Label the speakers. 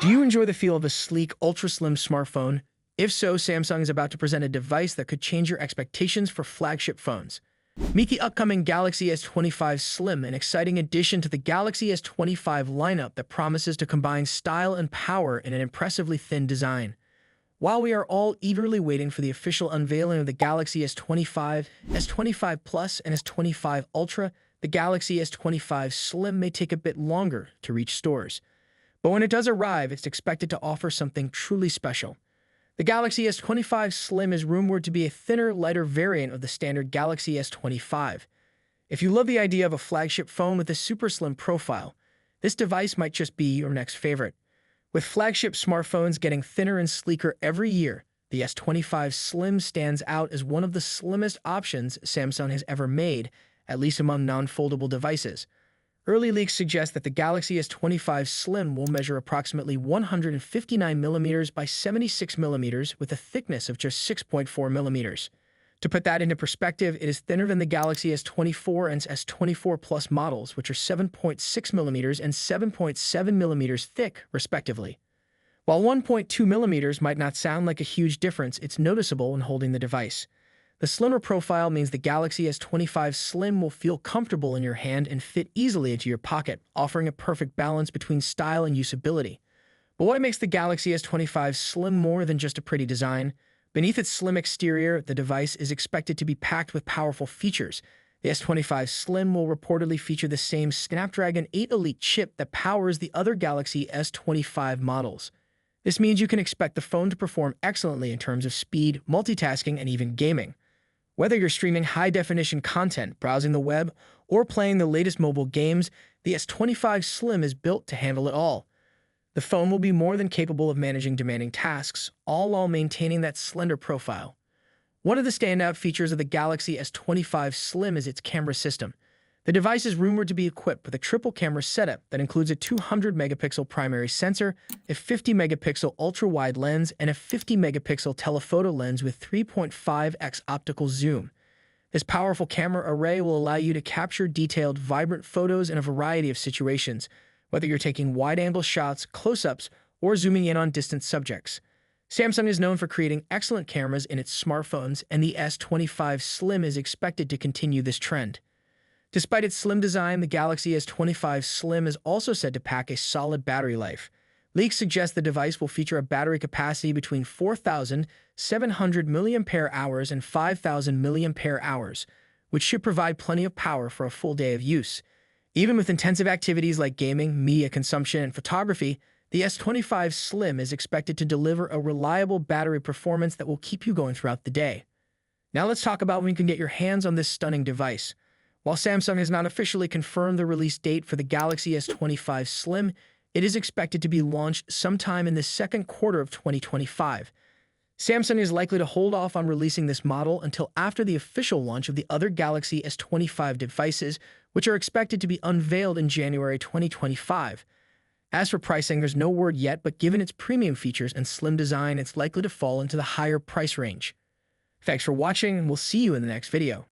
Speaker 1: Do you enjoy the feel of a sleek, ultra-slim smartphone? If so, Samsung is about to present a device that could change your expectations for flagship phones. Meet the upcoming Galaxy S25 Slim, an exciting addition to the Galaxy S25 lineup that promises to combine style and power in an impressively thin design. While we are all eagerly waiting for the official unveiling of the Galaxy S25, S25 Plus, and S25 Ultra, the Galaxy S25 Slim may take a bit longer to reach stores. But when it does arrive, it's expected to offer something truly special. The Galaxy S25 Slim is rumored to be a thinner, lighter variant of the standard Galaxy S25. If you love the idea of a flagship phone with a super slim profile, this device might just be your next favorite. With flagship smartphones getting thinner and sleeker every year, the S25 Slim stands out as one of the slimmest options Samsung has ever made, at least among non-foldable devices. Early leaks suggest that the Galaxy S25 Slim will measure approximately 159mm by 76mm with a thickness of just 6.4mm. To put that into perspective, it is thinner than the Galaxy S24 and S24 Plus models, which are 7.6mm and 7.7mm thick, respectively. While 1.2mm might not sound like a huge difference, it's noticeable when holding the device. The slimmer profile means the Galaxy S25 Slim will feel comfortable in your hand and fit easily into your pocket, offering a perfect balance between style and usability. But what makes the Galaxy S25 Slim more than just a pretty design? Beneath its slim exterior, the device is expected to be packed with powerful features. The S25 Slim will reportedly feature the same Snapdragon 8 Elite chip that powers the other Galaxy S25 models. This means you can expect the phone to perform excellently in terms of speed, multitasking, and even gaming. Whether you're streaming high-definition content, browsing the web, or playing the latest mobile games, the S25 Slim is built to handle it all. The phone will be more than capable of managing demanding tasks, all while maintaining that slender profile. One of the standout features of the Galaxy S25 Slim is its camera system. The device is rumored to be equipped with a triple-camera setup that includes a 200-megapixel primary sensor, a 50-megapixel ultra-wide lens, and a 50-megapixel telephoto lens with 3.5x optical zoom. This powerful camera array will allow you to capture detailed, vibrant photos in a variety of situations, whether you're taking wide-angle shots, close-ups, or zooming in on distant subjects. Samsung is known for creating excellent cameras in its smartphones, and the S25 Slim is expected to continue this trend. Despite its slim design, the Galaxy S25 Slim is also said to pack a solid battery life. Leaks suggest the device will feature a battery capacity between 4,700 mAh and 5,000 mAh, which should provide plenty of power for a full day of use. Even with intensive activities like gaming, media consumption, and photography, the S25 Slim is expected to deliver a reliable battery performance that will keep you going throughout the day. Now let's talk about when you can get your hands on this stunning device. While Samsung has not officially confirmed the release date for the Galaxy S25 Slim, it is expected to be launched sometime in the second quarter of 2025. Samsung is likely to hold off on releasing this model until after the official launch of the other Galaxy S25 devices, which are expected to be unveiled in January 2025. As for pricing, there's no word yet, but given its premium features and slim design, it's likely to fall into the higher price range. Thanks for watching, and we'll see you in the next video.